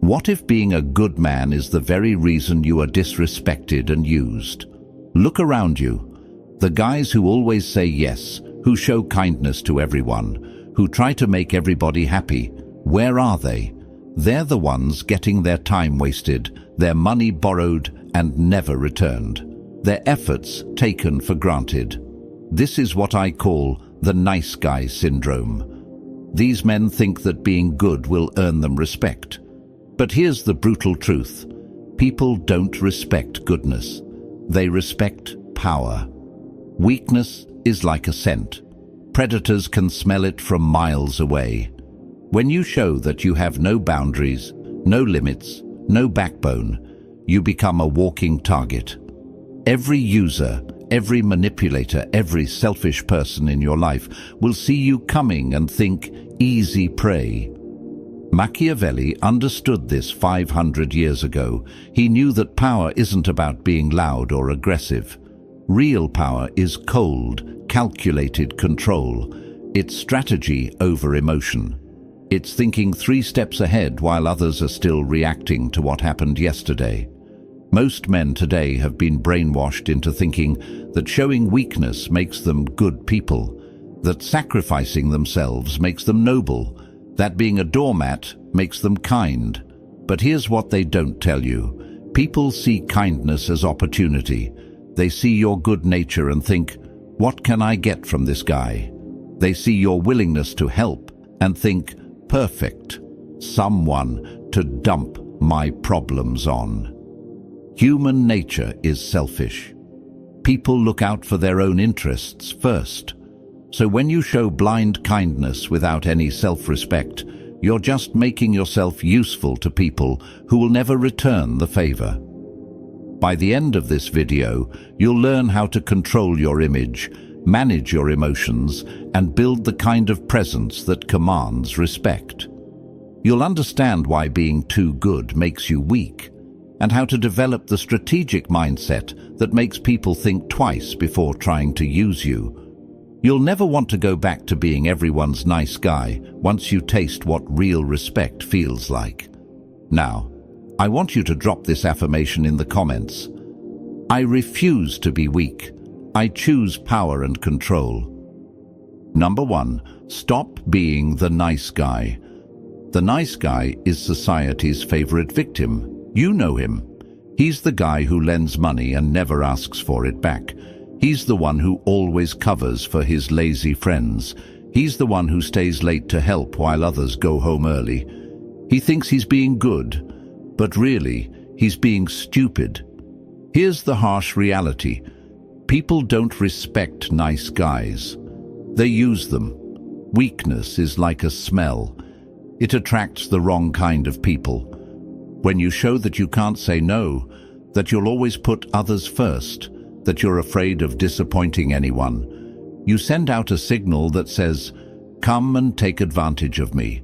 What if being a good man is the very reason you are disrespected and used? Look around you. The guys who always say yes, who show kindness to everyone, who try to make everybody happy, where are they? They're the ones getting their time wasted, their money borrowed and never returned, their efforts taken for granted. This is what I call the nice guy syndrome. These men think that being good will earn them respect. But here's the brutal truth. People don't respect goodness. They respect power. Weakness is like a scent. Predators can smell it from miles away. When you show that you have no boundaries, no limits, no backbone, you become a walking target. Every user, every manipulator, every selfish person in your life will see you coming and think, easy prey. Machiavelli understood this 500 years ago. He knew that power isn't about being loud or aggressive. Real power is cold, calculated control. It's strategy over emotion. It's thinking 3 steps ahead while others are still reacting to what happened yesterday. Most men today have been brainwashed into thinking that showing weakness makes them good people, that sacrificing themselves makes them noble, that being a doormat makes them kind. But here's what they don't tell you. People see kindness as opportunity. They see your good nature and think, what can I get from this guy? They see your willingness to help and think, perfect, someone to dump my problems on. Human nature is selfish. People look out for their own interests first. So when you show blind kindness without any self-respect, you're just making yourself useful to people who will never return the favor. By the end of this video, you'll learn how to control your image, manage your emotions, and build the kind of presence that commands respect. You'll understand why being too good makes you weak, and how to develop the strategic mindset that makes people think twice before trying to use you. You'll never want to go back to being everyone's nice guy once you taste what real respect feels like. Now, I want you to drop this affirmation in the comments. I refuse to be weak. I choose power and control. Number 1, stop being the nice guy. The nice guy is society's favorite victim. You know him. He's the guy who lends money and never asks for it back. He's the one who always covers for his lazy friends. He's the one who stays late to help while others go home early. He thinks he's being good, but really, he's being stupid. Here's the harsh reality. People don't respect nice guys. They use them. Weakness is like a smell. It attracts the wrong kind of people. When you show that you can't say no, that you'll always put others first, that you're afraid of disappointing anyone, you send out a signal that says, come and take advantage of me.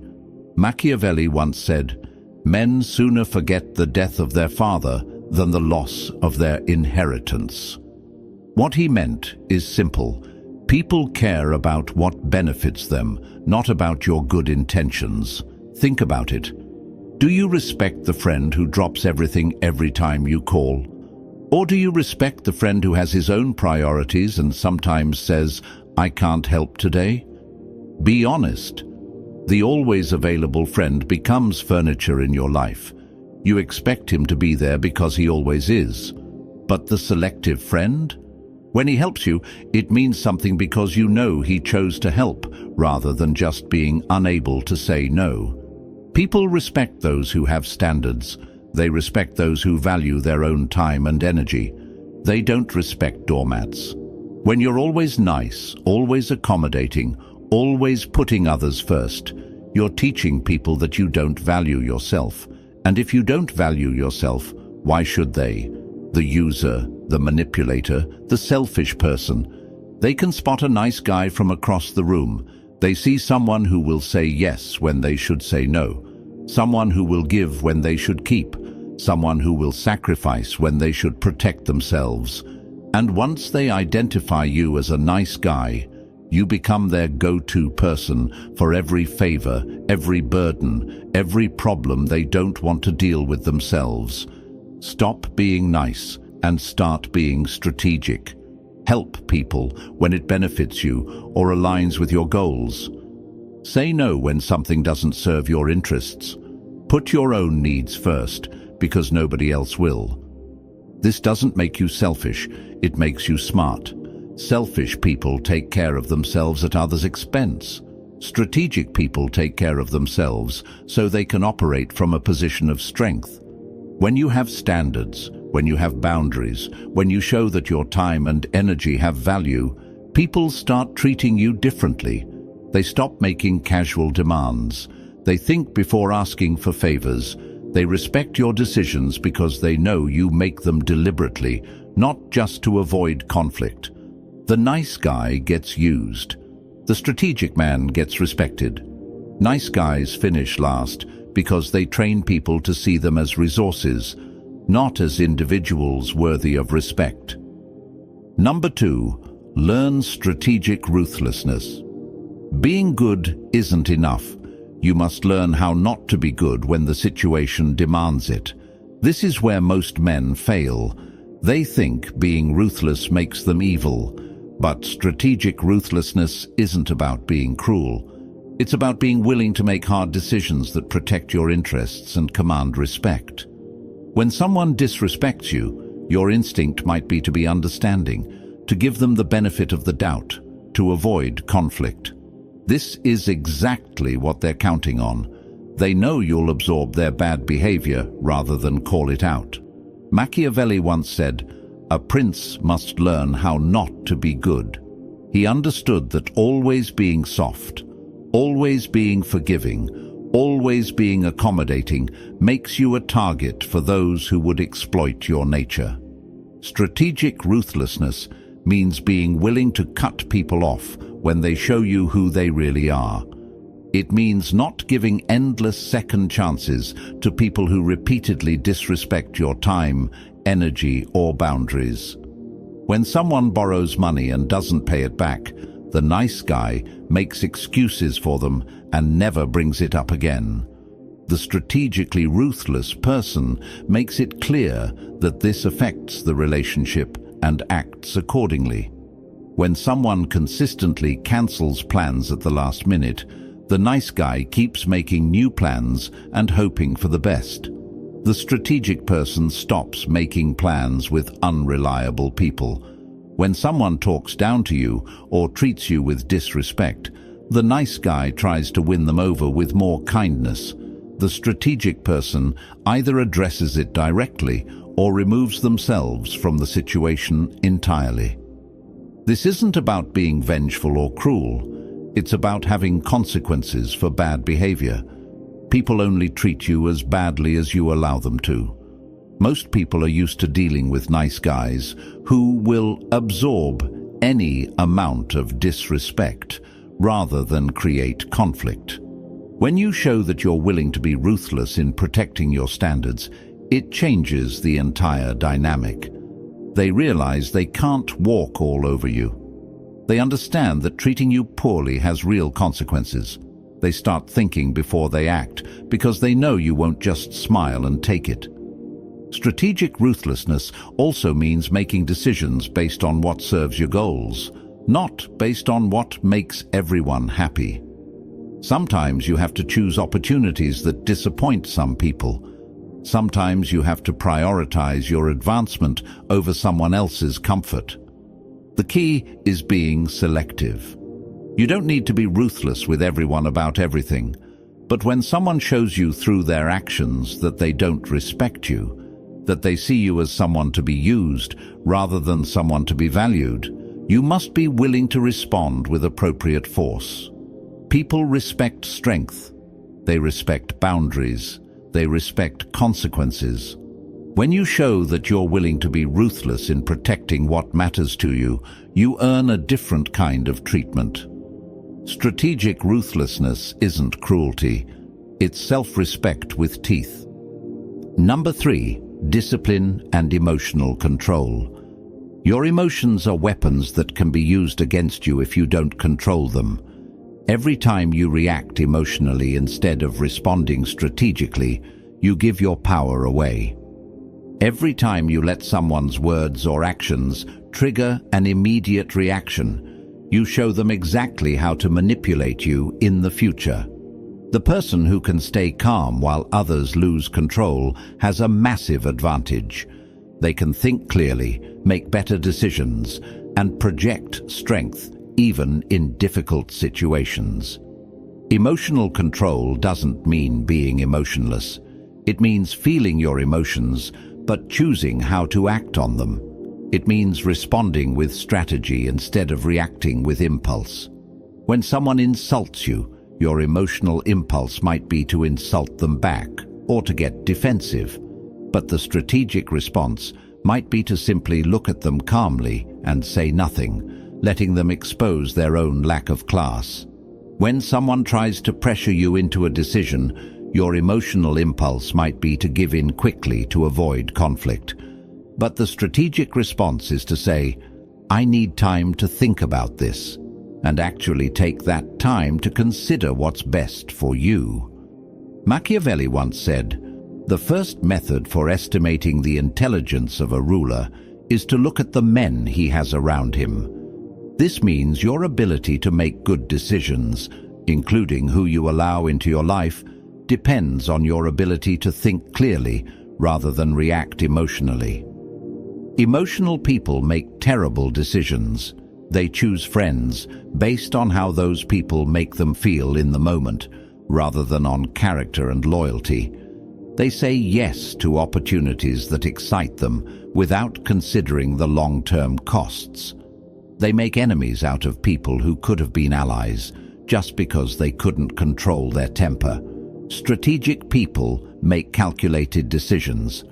Machiavelli once said, men sooner forget the death of their father than the loss of their inheritance. What he meant is simple. People care about what benefits them, not about your good intentions. Think about it. Do you respect the friend who drops everything every time you call? Or do you respect the friend who has his own priorities and sometimes says, I can't help today? Be honest. The always available friend becomes furniture in your life. You expect him to be there because he always is. But the selective friend? When he helps you, it means something because you know he chose to help, rather than just being unable to say no. People respect those who have standards. They respect those who value their own time and energy. They don't respect doormats. When you're always nice, always accommodating, always putting others first, you're teaching people that you don't value yourself. And if you don't value yourself, why should they? The user, the manipulator, the selfish person. They can spot a nice guy from across the room. They see someone who will say yes when they should say no. Someone who will give when they should keep. Someone who will sacrifice when they should protect themselves. And once they identify you as a nice guy, you become their go-to person for every favor, every burden, every problem they don't want to deal with themselves. Stop being nice and start being strategic. Help people when it benefits you or aligns with your goals. Say no when something doesn't serve your interests. Put your own needs first, because nobody else will. This doesn't make you selfish, it makes you smart. Selfish people take care of themselves at others' expense. Strategic people take care of themselves so they can operate from a position of strength. When you have standards, when you have boundaries, when you show that your time and energy have value, people start treating you differently. They stop making casual demands. They think before asking for favors. They respect your decisions because they know you make them deliberately, not just to avoid conflict. The nice guy gets used. The strategic man gets respected. Nice guys finish last because they train people to see them as resources, not as individuals worthy of respect. Number 2, learn strategic ruthlessness. Being good isn't enough. You must learn how not to be good when the situation demands it. This is where most men fail. They think being ruthless makes them evil, but strategic ruthlessness isn't about being cruel. It's about being willing to make hard decisions that protect your interests and command respect. When someone disrespects you, your instinct might be to be understanding, to give them the benefit of the doubt, to avoid conflict. This is exactly what they're counting on. They know you'll absorb their bad behavior rather than call it out. Machiavelli once said, "A prince must learn how not to be good." He understood that always being soft, always being forgiving, always being accommodating makes you a target for those who would exploit your nature. Strategic ruthlessness means being willing to cut people off when they show you who they really are. It means not giving endless second chances to people who repeatedly disrespect your time, energy, or boundaries. When someone borrows money and doesn't pay it back, the nice guy makes excuses for them and never brings it up again. The strategically ruthless person makes it clear that this affects the relationship and acts accordingly. When someone consistently cancels plans at the last minute, the nice guy keeps making new plans and hoping for the best. The strategic person stops making plans with unreliable people. When someone talks down to you or treats you with disrespect, the nice guy tries to win them over with more kindness. The strategic person either addresses it directly or removes themselves from the situation entirely. This isn't about being vengeful or cruel. It's about having consequences for bad behavior. People only treat you as badly as you allow them to. Most people are used to dealing with nice guys who will absorb any amount of disrespect rather than create conflict. When you show that you're willing to be ruthless in protecting your standards, it changes the entire dynamic. They realize they can't walk all over you. They understand that treating you poorly has real consequences. They start thinking before they act because they know you won't just smile and take it. Strategic ruthlessness also means making decisions based on what serves your goals, not based on what makes everyone happy. Sometimes you have to choose opportunities that disappoint some people. Sometimes you have to prioritize your advancement over someone else's comfort. The key is being selective. You don't need to be ruthless with everyone about everything, but when someone shows you through their actions that they don't respect you, that they see you as someone to be used rather than someone to be valued, you must be willing to respond with appropriate force. People respect strength. They respect boundaries. They respect consequences. When you show that you're willing to be ruthless in protecting what matters to you, you earn a different kind of treatment. Strategic ruthlessness isn't cruelty. It's self-respect with teeth. Number 3, discipline and emotional control. Your emotions are weapons that can be used against you if you don't control them. Every time you react emotionally instead of responding strategically, you give your power away. Every time you let someone's words or actions trigger an immediate reaction, you show them exactly how to manipulate you in the future. The person who can stay calm while others lose control has a massive advantage. They can think clearly, make better decisions, and project strength even in difficult situations. Emotional control doesn't mean being emotionless. It means feeling your emotions, but choosing how to act on them. It means responding with strategy instead of reacting with impulse. When someone insults you, your emotional impulse might be to insult them back or to get defensive. But the strategic response might be to simply look at them calmly and say nothing, letting them expose their own lack of class. When someone tries to pressure you into a decision, your emotional impulse might be to give in quickly to avoid conflict. But the strategic response is to say, "I need time to think about this," and actually take that time to consider what's best for you. Machiavelli once said, "The first method for estimating the intelligence of a ruler is to look at the men he has around him." This means your ability to make good decisions, including who you allow into your life, depends on your ability to think clearly rather than react emotionally. Emotional people make terrible decisions. They choose friends based on how those people make them feel in the moment, rather than on character and loyalty. They say yes to opportunities that excite them without considering the long-term costs. They make enemies out of people who could have been allies just because they couldn't control their temper. Strategic people make calculated decisions.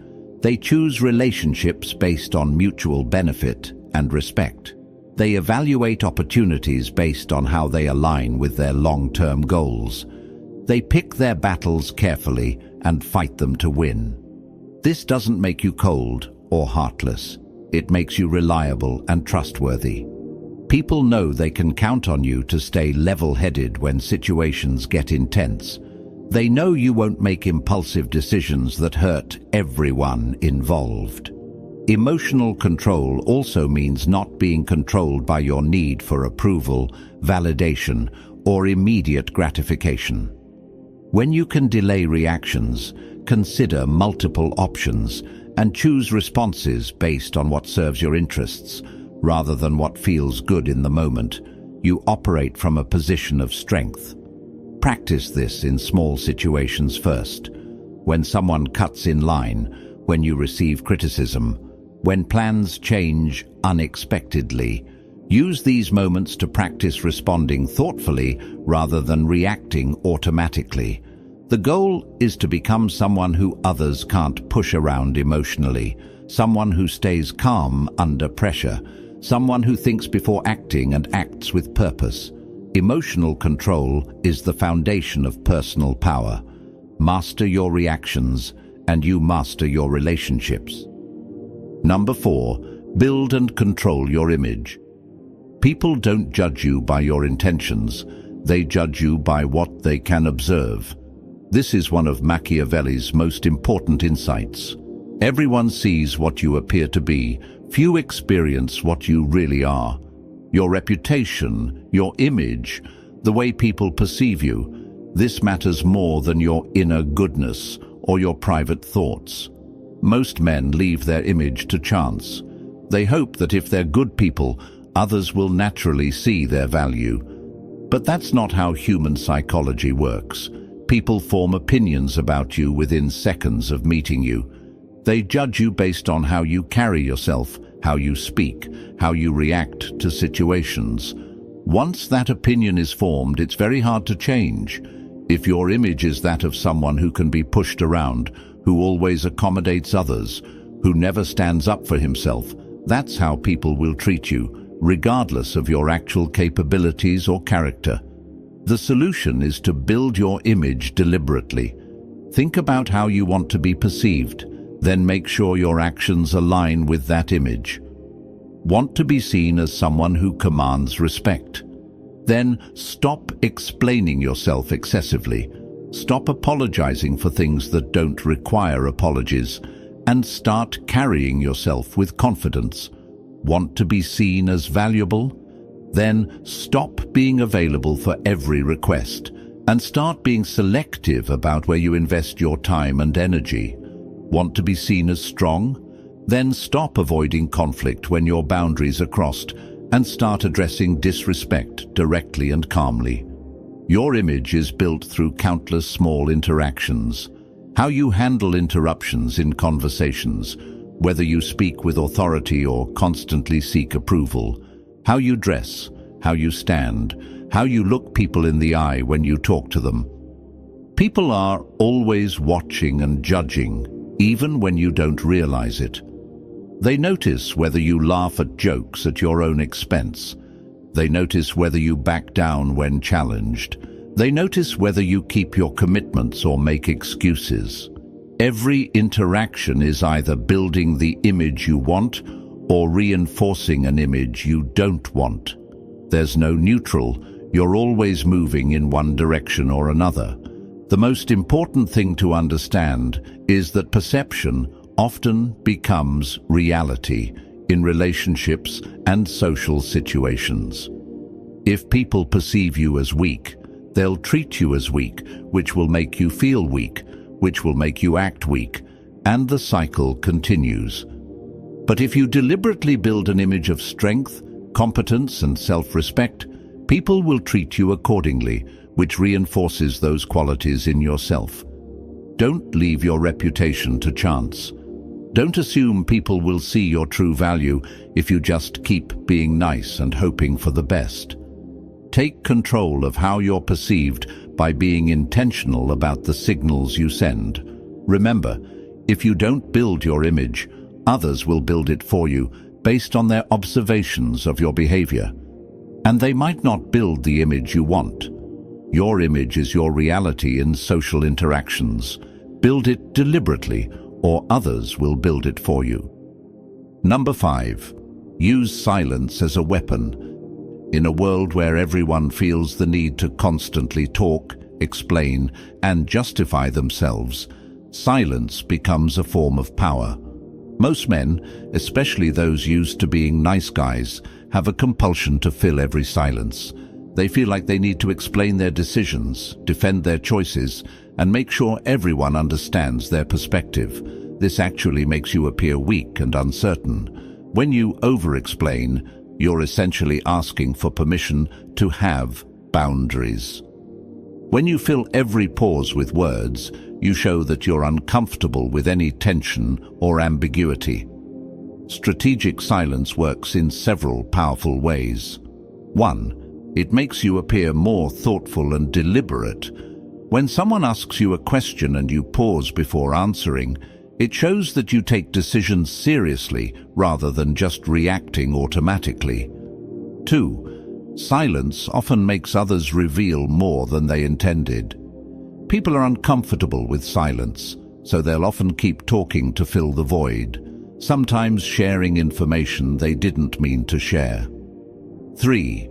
They choose relationships based on mutual benefit and respect. They evaluate opportunities based on how they align with their long-term goals. They pick their battles carefully and fight them to win. This doesn't make you cold or heartless. It makes you reliable and trustworthy. People know they can count on you to stay level-headed when situations get intense. They know you won't make impulsive decisions that hurt everyone involved. Emotional control also means not being controlled by your need for approval, validation, or immediate gratification. When you can delay reactions, consider multiple options, and choose responses based on what serves your interests, rather than what feels good in the moment, you operate from a position of strength. Practice this in small situations first. When someone cuts in line, when you receive criticism, when plans change unexpectedly, use these moments to practice responding thoughtfully rather than reacting automatically. The goal is to become someone who others can't push around emotionally, someone who stays calm under pressure, someone who thinks before acting and acts with purpose. Emotional control is the foundation of personal power. Master your reactions, and you master your relationships. Number 4, build and control your image. People don't judge you by your intentions. They judge you by what they can observe. This is one of Machiavelli's most important insights. Everyone sees what you appear to be. Few experience what you really are. Your reputation, your image, the way people perceive you, this matters more than your inner goodness or your private thoughts. Most men leave their image to chance. They hope that if they're good people, others will naturally see their value. But that's not how human psychology works. People form opinions about you within seconds of meeting you. They judge you based on how you carry yourself, how you speak, how you react to situations. Once that opinion is formed, it's very hard to change. If your image is that of someone who can be pushed around, who always accommodates others, who never stands up for himself, that's how people will treat you, regardless of your actual capabilities or character. The solution is to build your image deliberately. Think about how you want to be perceived, then make sure your actions align with that image. Want to be seen as someone who commands respect? Then stop explaining yourself excessively. Stop apologizing for things that don't require apologies, and start carrying yourself with confidence. Want to be seen as valuable? Then stop being available for every request and start being selective about where you invest your time and energy. Want to be seen as strong? Then stop avoiding conflict when your boundaries are crossed and start addressing disrespect directly and calmly. Your image is built through countless small interactions. How you handle interruptions in conversations, whether you speak with authority or constantly seek approval. How you dress, how you stand, how you look people in the eye when you talk to them. People are always watching and judging, even when you don't realize it. They notice whether you laugh at jokes at your own expense. They notice whether you back down when challenged. They notice whether you keep your commitments or make excuses. Every interaction is either building the image you want or reinforcing an image you don't want. There's no neutral. You're always moving in one direction or another. The most important thing to understand is that perception often becomes reality in relationships and social situations. If people perceive you as weak, they'll treat you as weak, which will make you feel weak, which will make you act weak, and the cycle continues. But if you deliberately build an image of strength, competence, and self-respect, people will treat you accordingly, which reinforces those qualities in yourself. Don't leave your reputation to chance. Don't assume people will see your true value if you just keep being nice and hoping for the best. Take control of how you're perceived by being intentional about the signals you send. Remember, if you don't build your image, others will build it for you based on their observations of your behavior. And they might not build the image you want. Your image is your reality in social interactions. Build it deliberately, or others will build it for you. Number 5. Use silence as a weapon. In a world where everyone feels the need to constantly talk, explain, and justify themselves, silence becomes a form of power. Most men, especially those used to being nice guys, have a compulsion to fill every silence. They feel like they need to explain their decisions, defend their choices, and make sure everyone understands their perspective. This actually makes you appear weak and uncertain. When you over-explain, you're essentially asking for permission to have boundaries. When you fill every pause with words, you show that you're uncomfortable with any tension or ambiguity. Strategic silence works in several powerful ways. 1. It makes you appear more thoughtful and deliberate. When someone asks you a question and you pause before answering, it shows that you take decisions seriously rather than just reacting automatically. 2. Silence often makes others reveal more than they intended. People are uncomfortable with silence, so they'll often keep talking to fill the void, sometimes sharing information they didn't mean to share. 3.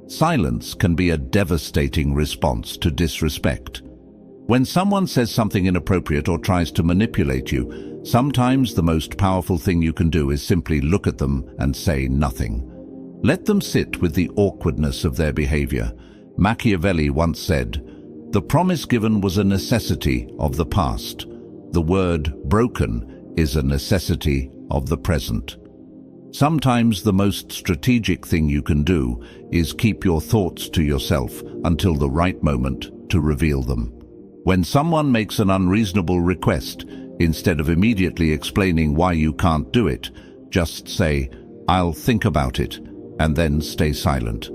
Silence can be a devastating response to disrespect. When someone says something inappropriate or tries to manipulate you, sometimes the most powerful thing you can do is simply look at them and say nothing. Let them sit with the awkwardness of their behavior. Machiavelli once said, "The promise given was a necessity of the past. The word broken is a necessity of the present." Sometimes the most strategic thing you can do is keep your thoughts to yourself until the right moment to reveal them. When someone makes an unreasonable request, instead of immediately explaining why you can't do it, just say, "I'll think about it," and then stay silent.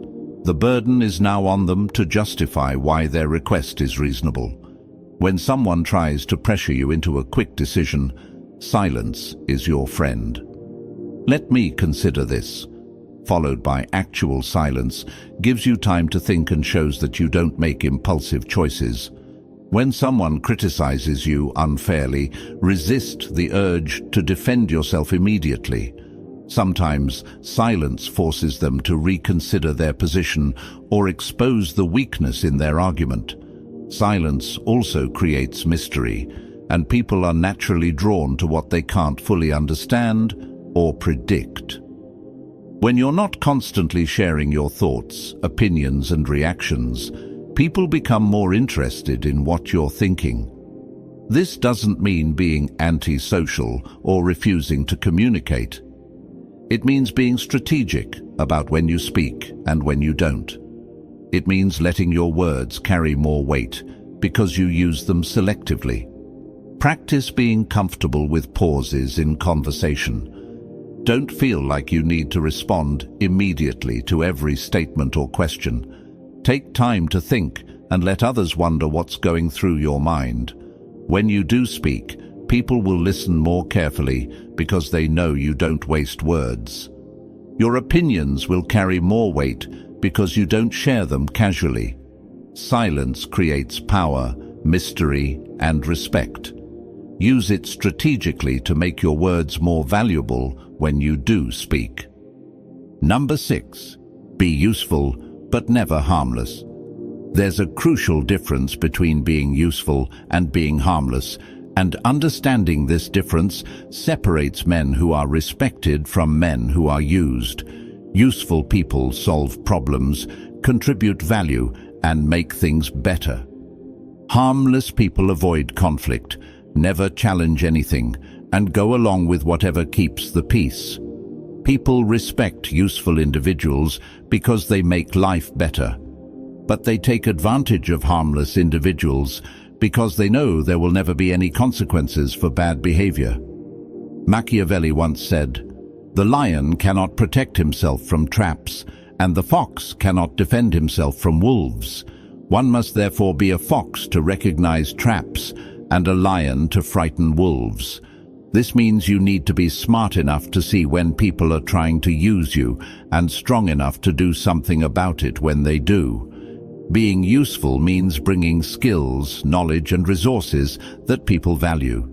The burden is now on them to justify why their request is reasonable. When someone tries to pressure you into a quick decision, silence is your friend. "Let me consider this," followed by actual silence, gives you time to think and shows that you don't make impulsive choices. When someone criticizes you unfairly, resist the urge to defend yourself immediately. Sometimes silence forces them to reconsider their position or expose the weakness in their argument. Silence also creates mystery, and people are naturally drawn to what they can't fully understand or predict. When you're not constantly sharing your thoughts, opinions, and reactions, people become more interested in what you're thinking. This doesn't mean being antisocial or refusing to communicate. It means being strategic about when you speak and when you don't. It means letting your words carry more weight because you use them selectively. Practice being comfortable with pauses in conversation. Don't feel like you need to respond immediately to every statement or question. Take time to think and let others wonder what's going through your mind. When you do speak, people will listen more carefully because they know you don't waste words. Your opinions will carry more weight because you don't share them casually. Silence creates power, mystery, and respect. Use it strategically to make your words more valuable when you do speak. Number 6. Be useful, but never harmless. There's a crucial difference between being useful and being harmless, and understanding this difference separates men who are respected from men who are used. Useful people solve problems, contribute value, and make things better. Harmless people avoid conflict, never challenge anything, and go along with whatever keeps the peace. People respect useful individuals because they make life better. But they take advantage of harmless individuals because they know there will never be any consequences for bad behavior. Machiavelli once said, "The lion cannot protect himself from traps, and the fox cannot defend himself from wolves. One must therefore be a fox to recognize traps and a lion to frighten wolves." This means you need to be smart enough to see when people are trying to use you and strong enough to do something about it when they do. Being useful means bringing skills, knowledge, and resources that people value.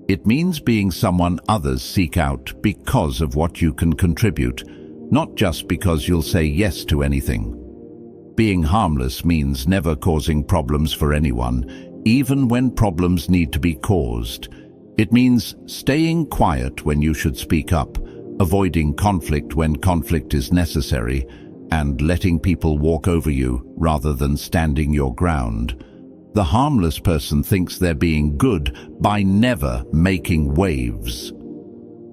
It means being someone others seek out because of what you can contribute, not just because you'll say yes to anything. Being harmless means never causing problems for anyone, even when problems need to be caused. It means staying quiet when you should speak up, avoiding conflict when conflict is necessary, and letting people walk over you rather than standing your ground. The harmless person thinks they're being good by never making waves.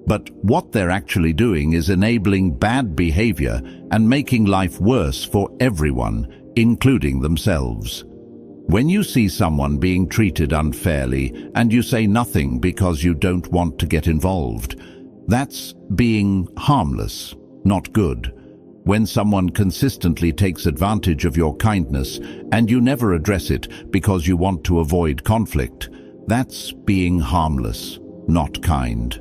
But what they're actually doing is enabling bad behavior and making life worse for everyone, including themselves. When you see someone being treated unfairly and you say nothing because you don't want to get involved, that's being harmless, not good. When someone consistently takes advantage of your kindness and you never address it because you want to avoid conflict, that's being harmless, not kind.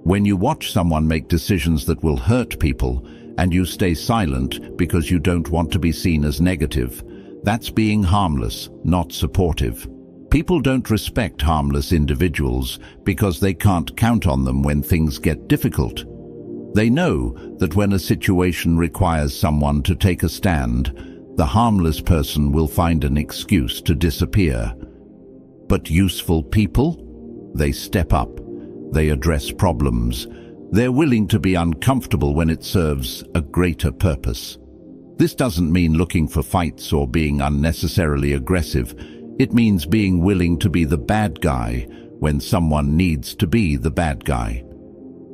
When you watch someone make decisions that will hurt people and you stay silent because you don't want to be seen as negative, that's being harmless, not supportive. People don't respect harmless individuals because they can't count on them when things get difficult. They know that when a situation requires someone to take a stand, the harmless person will find an excuse to disappear. But useful people? They step up. They address problems. They're willing to be uncomfortable when it serves a greater purpose. This doesn't mean looking for fights or being unnecessarily aggressive. It means being willing to be the bad guy when someone needs to be the bad guy.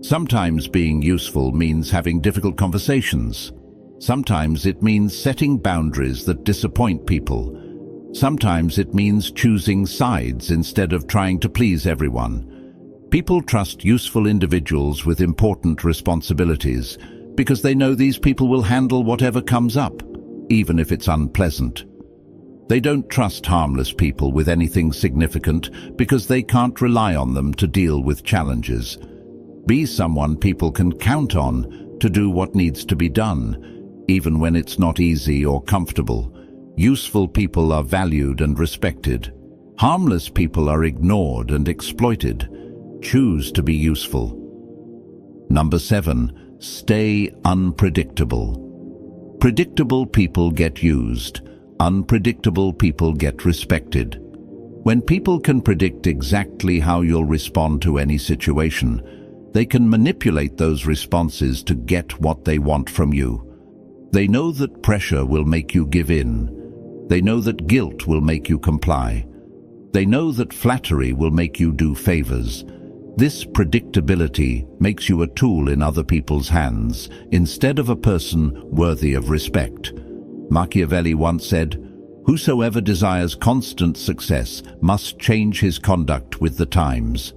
Sometimes being useful means having difficult conversations. Sometimes it means setting boundaries that disappoint people. Sometimes it means choosing sides instead of trying to please everyone. People trust useful individuals with important responsibilities because they know these people will handle whatever comes up, even if it's unpleasant. They don't trust harmless people with anything significant because they can't rely on them to deal with challenges. Be someone people can count on to do what needs to be done, even when it's not easy or comfortable. Useful people are valued and respected. Harmless people are ignored and exploited. Choose to be useful. Number 7. Stay unpredictable. Predictable people get used. Unpredictable people get respected. When people can predict exactly how you'll respond to any situation, they can manipulate those responses to get what they want from you. They know that pressure will make you give in. They know that guilt will make you comply. They know that flattery will make you do favors. This predictability makes you a tool in other people's hands, instead of a person worthy of respect. Machiavelli once said, "Whosoever desires constant success must change his conduct with the times."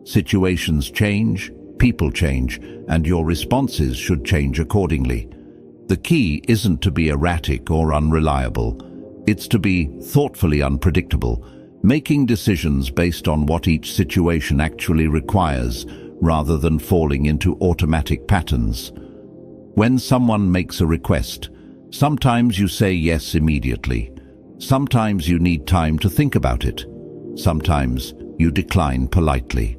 Situations change, people change, and your responses should change accordingly. The key isn't to be erratic or unreliable. It's to be thoughtfully unpredictable, making decisions based on what each situation actually requires, rather than falling into automatic patterns. When someone makes a request, sometimes you say yes immediately. Sometimes you need time to think about it. Sometimes you decline politely.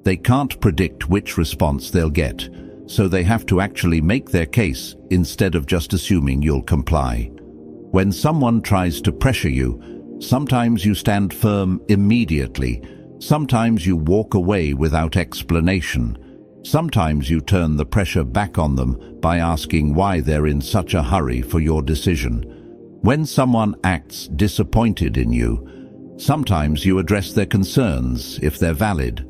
They can't predict which response they'll get, so they have to actually make their case instead of just assuming you'll comply. When someone tries to pressure you, sometimes you stand firm immediately. Sometimes you walk away without explanation. Sometimes you turn the pressure back on them by asking why they're in such a hurry for your decision. When someone acts disappointed in you, sometimes you address their concerns if they're valid.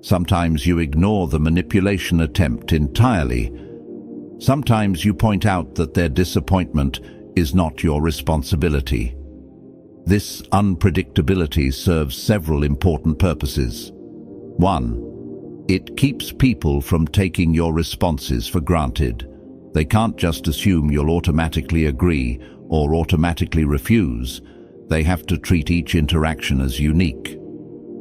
Sometimes you ignore the manipulation attempt entirely. Sometimes you point out that their disappointment is not your responsibility. This unpredictability serves several important purposes. 1. It keeps people from taking your responses for granted. They can't just assume you'll automatically agree or automatically refuse. They have to treat each interaction as unique.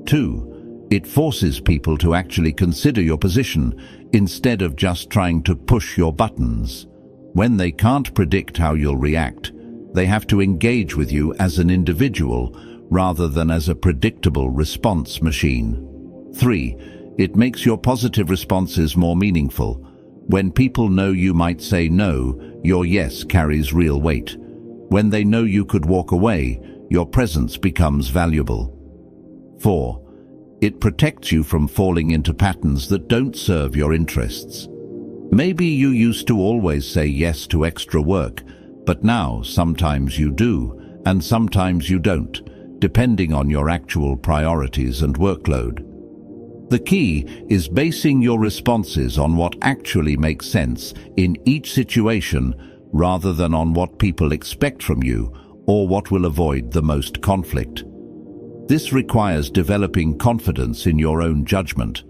2. It forces people to actually consider your position instead of just trying to push your buttons. When they can't predict how you'll react, they have to engage with you as an individual rather than as a predictable response machine. 3. It makes your positive responses more meaningful. When people know you might say no, your yes carries real weight. When they know you could walk away, your presence becomes valuable. 4. It protects you from falling into patterns that don't serve your interests. Maybe you used to always say yes to extra work, but now sometimes you do, and sometimes you don't, depending on your actual priorities and workload. The key is basing your responses on what actually makes sense in each situation rather than on what people expect from you or what will avoid the most conflict. This requires developing confidence in your own judgment.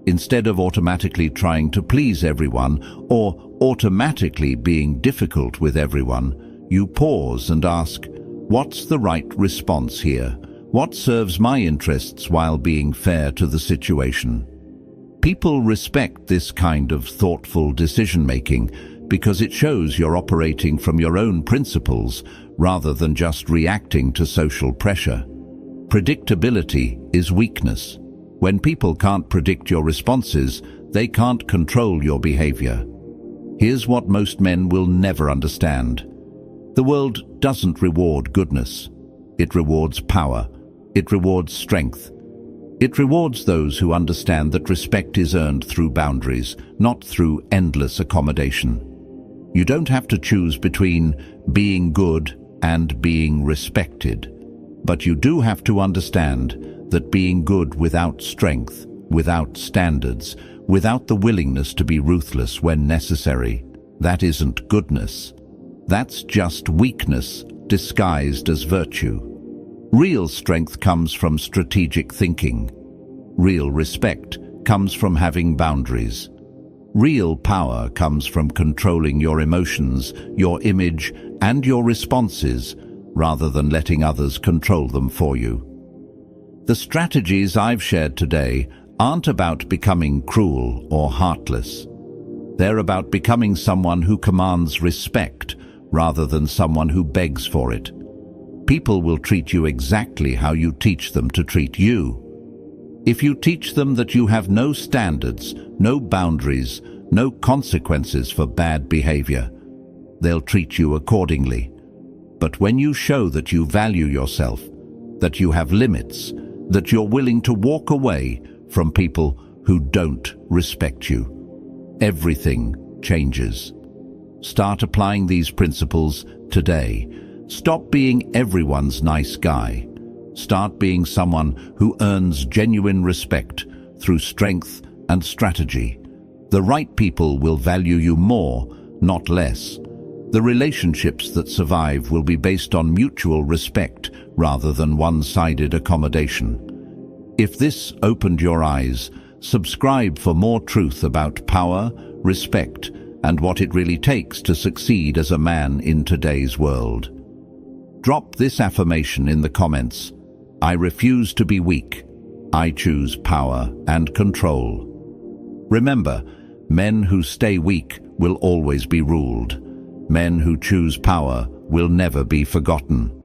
Instead of automatically trying to please everyone or automatically being difficult with everyone, you pause and ask, what's the right response here? What serves my interests while being fair to the situation? People respect this kind of thoughtful decision-making because it shows you're operating from your own principles rather than just reacting to social pressure. Predictability is weakness. When people can't predict your responses, they can't control your behavior. Here's what most men will never understand. The world doesn't reward goodness. It rewards power. It rewards strength. It rewards those who understand that respect is earned through boundaries, not through endless accommodation. You don't have to choose between being good and being respected. But you do have to understand that being good without strength, without standards, without the willingness to be ruthless when necessary, that isn't goodness. That's just weakness disguised as virtue. Real strength comes from strategic thinking. Real respect comes from having boundaries. Real power comes from controlling your emotions, your image, and your responses, rather than letting others control them for you. The strategies I've shared today aren't about becoming cruel or heartless. They're about becoming someone who commands respect rather than someone who begs for it. People will treat you exactly how you teach them to treat you. If you teach them that you have no standards, no boundaries, No consequences for bad behavior. They'll treat you accordingly. But when you show that you value yourself, that you have limits, that you're willing to walk away from people who don't respect you, everything changes. Start applying these principles today. Stop being everyone's nice guy. Start being someone who earns genuine respect through strength and strategy. The right people will value you more, not less. The relationships that survive will be based on mutual respect rather than one-sided accommodation. If this opened your eyes, subscribe for more truth about power, respect, and what it really takes to succeed as a man in today's world. Drop this affirmation in the comments. I refuse to be weak. I choose power and control. Remember, men who stay weak will always be ruled. Men who choose power will never be forgotten.